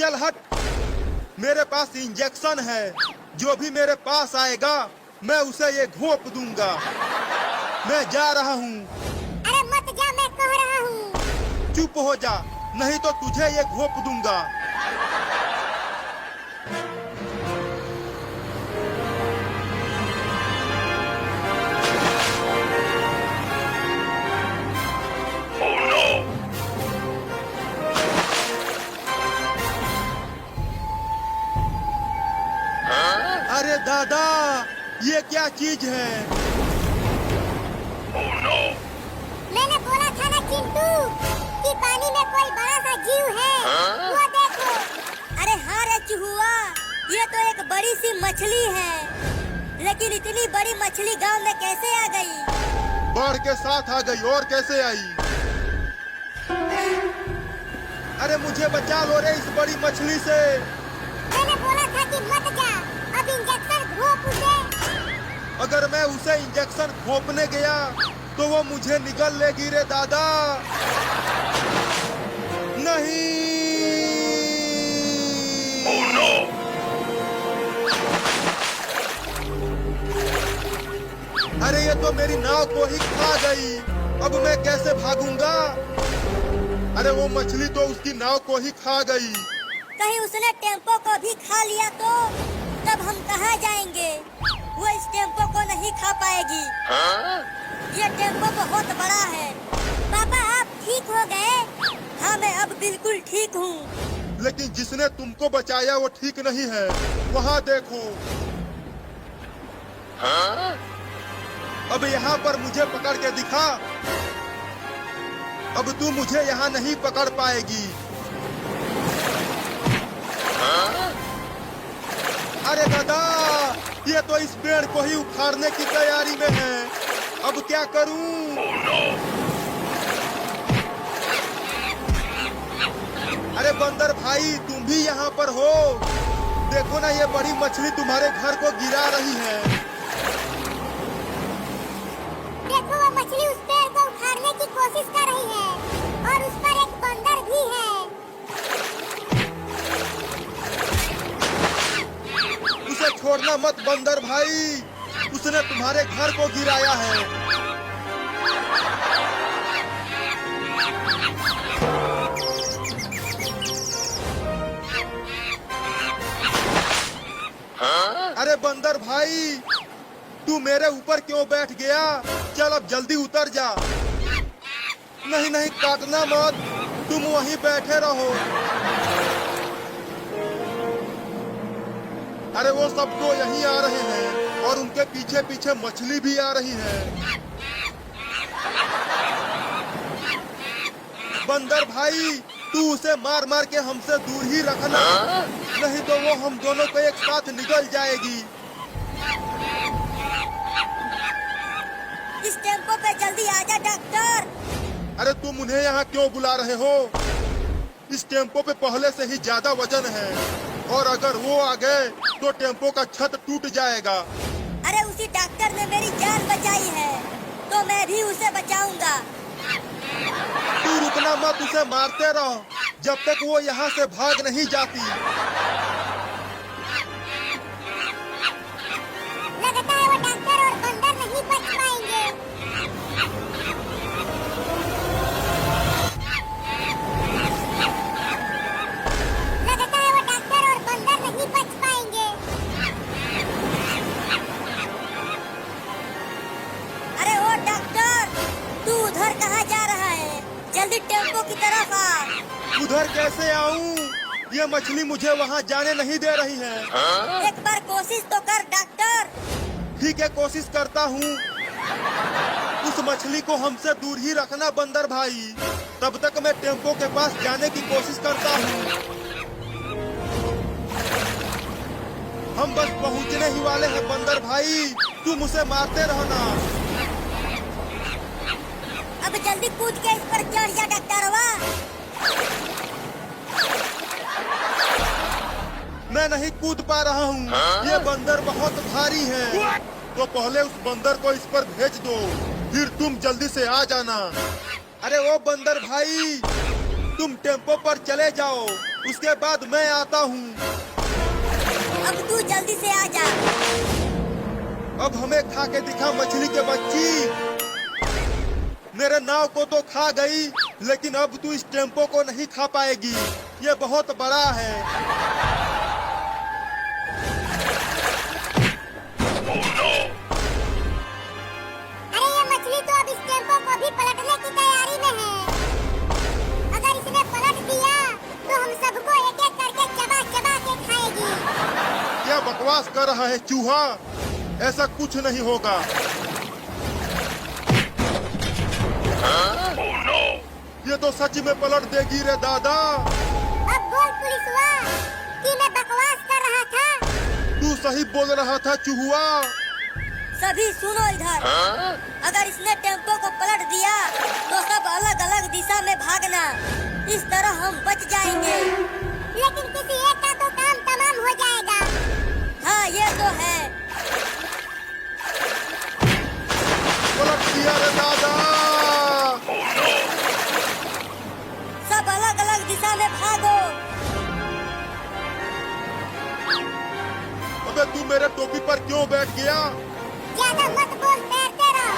चल हट। मेरे पास इंजेक्शन है, जो भी मेरे पास आएगा मैं उसे ये घोंप दूंगा। मैं जा रहा हूँ। अरे मत जा, मैं कह रहा हूँ। चुप हो जा, नहीं तो तुझे ये घोंप दूंगा। अरे दादा, ये क्या चीज है? मैंने बोला था ना चिंटू कि पानी में कोई बड़ा सा जीव है। वो देखो। अरे हाँ रे चूहुआ, ये तो एक बड़ी सी मछली है। लेकिन इतनी बड़ी मछली गांव में कैसे आ गई? बाढ़ के साथ आ गई, और कैसे आई? अरे मुझे बचा लो रे इस बड़ी मछली से। मैंने बोला था कि मत जा, अब इंजेक्शन घोंप उसे। अगर मैं उसे इंजेक्शन घोंपने गया तो वो मुझे निगल लेगी रे दादा। नहीं। अरे ये तो मेरी नाव को ही खा गई। अब मैं कैसे भागूंगा? अरे वो मछली तो उसकी नाव को ही खा गई। कहीं उसने टेम्पो को भी खा लिया तो तब हम कहाँ जाएंगे? वो इस टेम्पो को नहीं खा पाएगी। ये टेम्पो बहुत बड़ा है। पापा आप ठीक हो गए? हाँ मैं अब बिल्कुल ठीक हूँ। लेकिन जिसने तुमको बचाया वो ठीक नहीं है। वहाँ देखो। अब यहाँ पर मुझे पकड़ के दिखा। अब तू मुझे यहाँ नहीं पकड़ पाएगी। अरे दादा, ये तो इस पेड़ को ही उखाड़ने की तैयारी में है। अब क्या करूं? अरे बंदर भाई, तुम भी यहाँ पर हो? देखो ना, ये बड़ी मछली तुम्हारे घर को गिरा रही है। देखो वो मछली उस पेड़ को उखाड़ने की कोशिश कर रही है और उस पर एक बंदर भी है। उसे छोड़ना मत बंदर भाई, उसने तुम्हारे घर को गिराया है। अरे बंदर भाई, तू मेरे ऊपर क्यों बैठ गया? चल अब जल्दी उतर जा। नहीं नहीं, काटना मत, तुम वहीं बैठे रहो। अरे वो सब तो यहीं आ रहे हैं और उनके पीछे पीछे मछली भी आ रही है। बंदर भाई, तू उसे मार मार के हमसे दूर ही रखना, नहीं तो वो हम दोनों को एक साथ निगल जाएगी। इस टेम्पो पे जल्दी आजा डॉक्टर। अरे तुम उन्हें यहाँ क्यों बुला रहे हो? इस टेम्पो पे पहले से ही ज्यादा वजन है और अगर वो आ गए तो टेम्पो का छत टूट जाएगा। अरे उसी डॉक्टर ने मेरी जान बचाई है तो मैं भी उसे बचाऊंगा। तू रुकना मत, उसे मारते रहो जब तक वो यहाँ से भाग नहीं जाती। लगता है वो डॉक्टर और बंदर नहीं बच पाएंगे। लगता है वो डॉक्टर और बंदर नहीं बच पाएंगे। अरे ओ डॉक्टर, तू उधर कहाँ जा रहा है? जल्दी टेम्पो की तरफ आ। उधर कैसे आऊं? ये मछली मुझे वहाँ जाने नहीं दे रही है। एक बार कोशिश तो कर डॉक्टर। ठीक है, कोशिश करता हूँ। उस मछली को हमसे दूर ही रखना बंदर भाई। तब तक मैं टेम्पो के पास जाने की कोशिश करता हूँ। हम बस पहुँचने ही वाले हैं बंदर भाई, तुम उसे मारते रहना। अब जल्दी कूद के इस पर चढ़ जा डॉक्टरवा। मैं नहीं कूद पा रहा हूँ, ये बंदर बहुत भारी है। तो पहले उस बंदर को इस पर भेज दो, फिर तुम जल्दी से आ जाना। अरे वो बंदर भाई, तुम टेम्पो पर चले जाओ, उसके बाद मैं आता हूँ। अब तू जल्दी से आ जा। अब हमें खा के दिखा मछली के बच्ची। मेरे नाव को तो खा गई, लेकिन अब तू इस टेम्पो को नहीं खा पाएगी। ये बहुत बड़ा है। अरे ये मछली तो अब इस टेम्पो को भी पलटने की तैयारी में है। अगर इसने पलट दिया तो हम सबको एक एक करके चबा चबा के खाएगी। क्या बकवास कर रहा है चूहा? ऐसा कुछ नहीं होगा। ये तो सच में पलट देगी रे दादा। अब बोल पुलिसवा कि मैं बकवास कर रहा था। तू सही बोल रहा था चूहुआ। सभी सुनो इधर। अगर इसने टेम्पो को पलट दिया तो सब अलग अलग दिशा में भागना। इस तरह हम बच जाएंगे। लेकिन किसी एक का तो काम तमाम हो जाएगा। हाँ ये तो है। पलट दिया रे दादा। सब अलग अलग दिशा में भागो। अबे तू मेरे टोपी पर क्यों बैठ गया? ज्यादा मत बोल, तैरते रहो।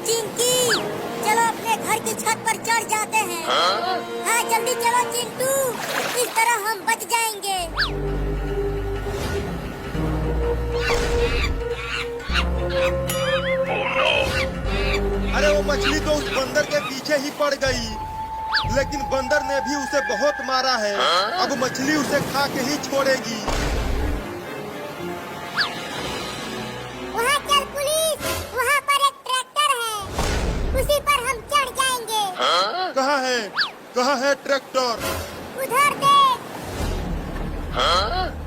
चिंकी, चलो अपने घर की छत पर चढ़ जाते हैं। हाँ जल्दी चलो चिंटू, इस तरह हम बच जाएंगे। अरे वो मछली तो उस बंदर के पीछे ही पड़ गई, लेकिन बंदर ने भी उसे बहुत मारा है। अब मछली उसे खा के ही छोड़ेगी। वहाँ चल पुलिस, वहाँ पर एक ट्रैक्टर है, उसी पर हम चढ़ जाएंगे। कहाँ है? कहाँ है ट्रैक्टर? उधर देख।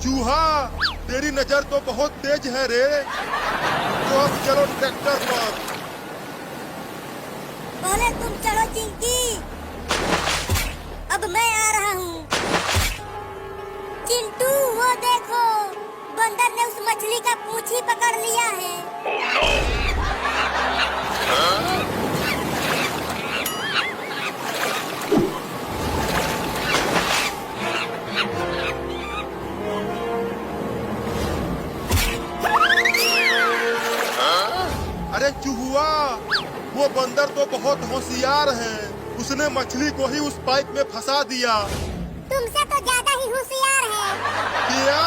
चूहा, तेरी नजर तो बहुत तेज है रे। तो अब चलो ट्रैक्टर पर। पहले तुम चलो चिंकी, अब मैं आ रहा हूँ। चिंटू वो देखो, बंदर ने उस मछली का पूंछ ही पकड़ लिया है। अरे चूहुआ, वो बंदर तो बहुत होशियार है। उसने मछली को ही उस पाइप में फंसा दिया। तुमसे तो ज्यादा ही होशियार है। क्या?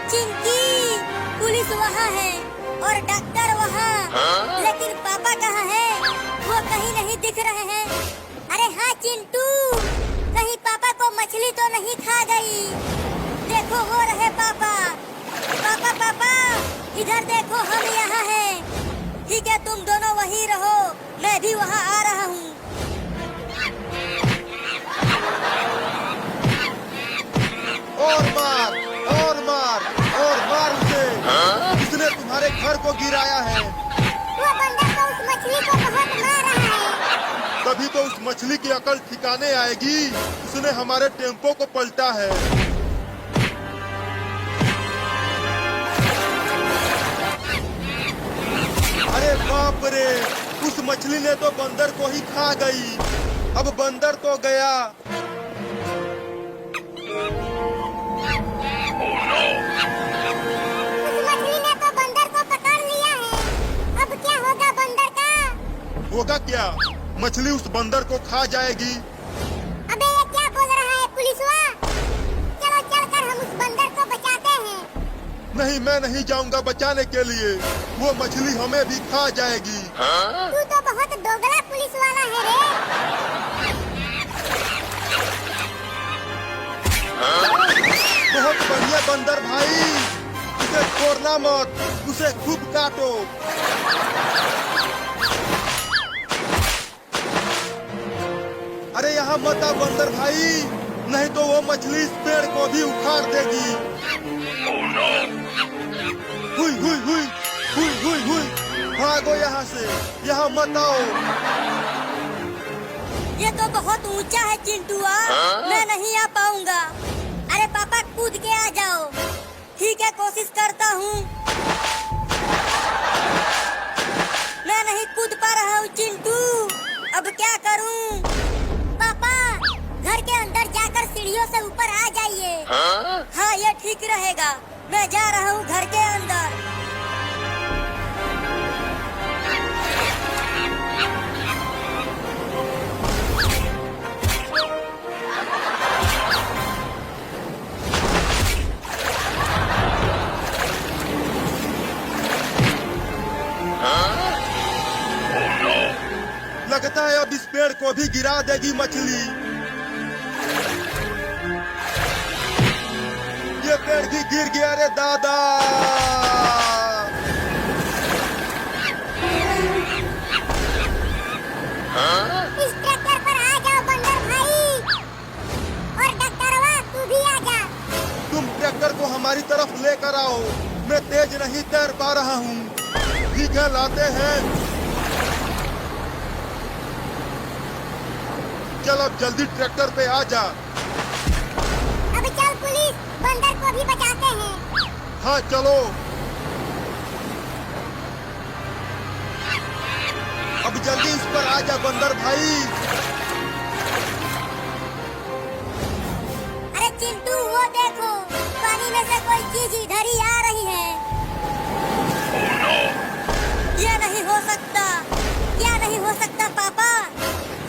चिंकी, पुलिस वहाँ है और डॉक्टर वहाँ, लेकिन पापा कहाँ है? वो कहीं नहीं दिख रहे हैं। अरे हाँ चिंटू, कहीं पापा को मछली तो नहीं खा गई? देखो वो रहे पापा। पापा पापा, इधर देखो, हम यहाँ हैं। ठीक है, तुम दोनों वहीं रहो, मैं भी वहाँ आ रहा हूँ। और मार, और मार, और मार उसे। उसने तुम्हारे घर को गिराया है। वो बंदर तो उस मछली को बहुत मार रहा है। तभी तो उस मछली की अकल ठिकाने आएगी। उसने हमारे टेम्पो को पलटा है। अरे बाप रे, उस मछली ने तो बंदर को ही खा गई। अब बंदर तो गया। उस मछली ने तो बंदर को पकड़ लिया है। अब क्या होगा बंदर का? होगा क्या? मछली उस बंदर को खा जाएगी। अबे ये क्या बोल रहा है पुलिसवा? चलो चलकर हम उस बंदर को बचाते हैं। नहीं, मैं नहीं जाऊंगा बचाने के लिए। वो मछली हमें भी खा जाएगी। तू तो बहुत दोगला पुलिस वाला है रे। बहुत बढ़िया बंदर भाई, उसे छोड़ना मत, उसे खूब काटो। अरे यहाँ मत आ बंदर भाई, नहीं तो वो मछली इस पेड़ को भी उखाड़ देगी। हुई हुई हुई हुई हुई हुई, भागो यहाँ से, यहाँ मत आओ। ये तो बहुत ऊंचा है चिंटुआ, मैं नहीं आ पाऊंगा। अरे पापा कूद के आ जाओ। ठीक है, कोशिश करता हूँ। मैं नहीं कूद पा रहा हूँ चिंटू। क्या करूं? पापा, घर के अंदर जाकर सीढ़ियों से ऊपर आ जाइए। हाँ, ये ठीक रहेगा। मैं जा रहा हूँ घर के अंदर। लगता है अब इस पेड़ को भी गिरा देगी मछली। ये पेड़ भी गिर गया रे दादा। इस ट्रैक्टर पर आ जाओ बंदर भाई। और डॉक्टरवा तू भी आ जा। तुम ट्रैक्टर को हमारी तरफ लेकर आओ। मैं तेज नहीं तैर पा रहा हूँ। ठीक है, लाते हैं। चल अब जल्दी ट्रैक्टर पे आ जा। अब चल पुलिस, बंदर को भी बचाते हैं। हाँ चलो। अब जल्दी इस पर आ जा बंदर भाई। अरे चिंटू, वो देखो, पानी में से कोई चीज इधर ही आ रही है। ये नहीं हो सकता। क्या नहीं हो सकता पापा?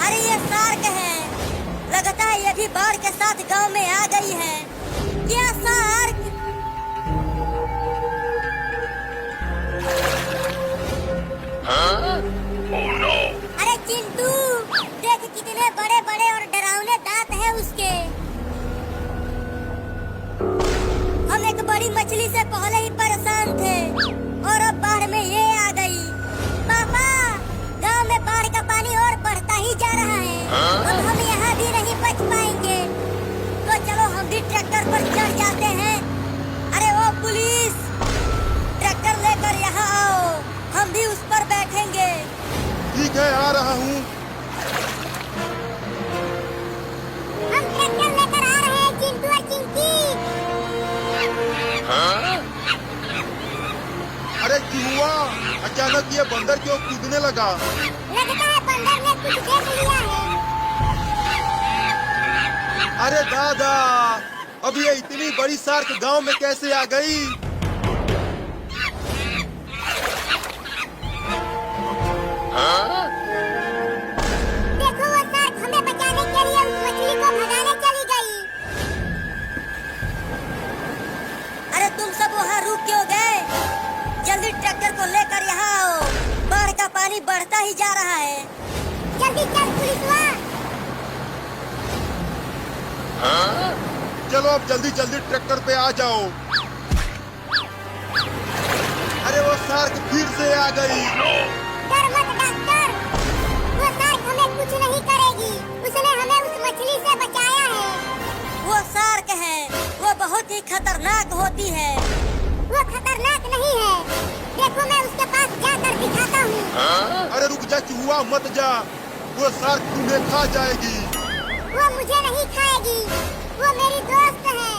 अरे ये शार्क है। लगता है ये भी बाढ़ के साथ गांव में आ गई है। क्या शार्क? अरे चिंटू, देख कितने बड़े बड़े और डरावने दांत हैं उसके। हम एक बड़ी मछली से पहले ही परेशान थे और अब बाढ़ में ये आ गई। पापा, गांव में बाढ़ का पानी और बढ़ता ही जा रहा है। अब हम यहाँ भी नहीं बच पाएंगे। तो चलो हम भी ट्रैक्टर पर चढ़ जाते हैं। अरे ओ पुलिस, ट्रैक्टर लेकर यहाँ आओ। हम भी उस पर बैठेंगे। ठीक है, आ रहा हूँ। हम ट्रैक्टर लेकर आ रहे हैं चिंटू और चिंकी। अरे चूहा, अचानक ये बंदर क्यों कूदने लगा? लगता है बंदर ने कुछ देख लिया है। अरे दादा, अब ये इतनी बड़ी शार्क गांव में कैसे आ गई? देखो, वो शार्क हमें बचाने के लिए उस मछली को भगाने चली गई। अरे तुम सब वहाँ रुक क्यों गए? जल्दी ट्रैक्टर को लेकर यहाँ आओ। बाढ़ का पानी बढ़ता ही जा रहा है। जल्दी चल पुलिसवा। चलो अब जल्दी जल्दी ट्रैक्टर पे आ जाओ। अरे वो शार्क फिर से आ गई। डर मत डॉक्टर, वो शार्क हमें कुछ नहीं करेगी। उसने हमें उस मछली से बचाया है। वो शार्क है, वो बहुत ही खतरनाक होती है। वो खतरनाक नहीं है। देखो, मैं उसके पास जाकर दिखाता हूँ। अरे रुक जा चूहा, मत जा। वो शार्क तुम्हें खा जाएगी। वो मुझे नहीं खाएगी। वो मेरी दोस्त है।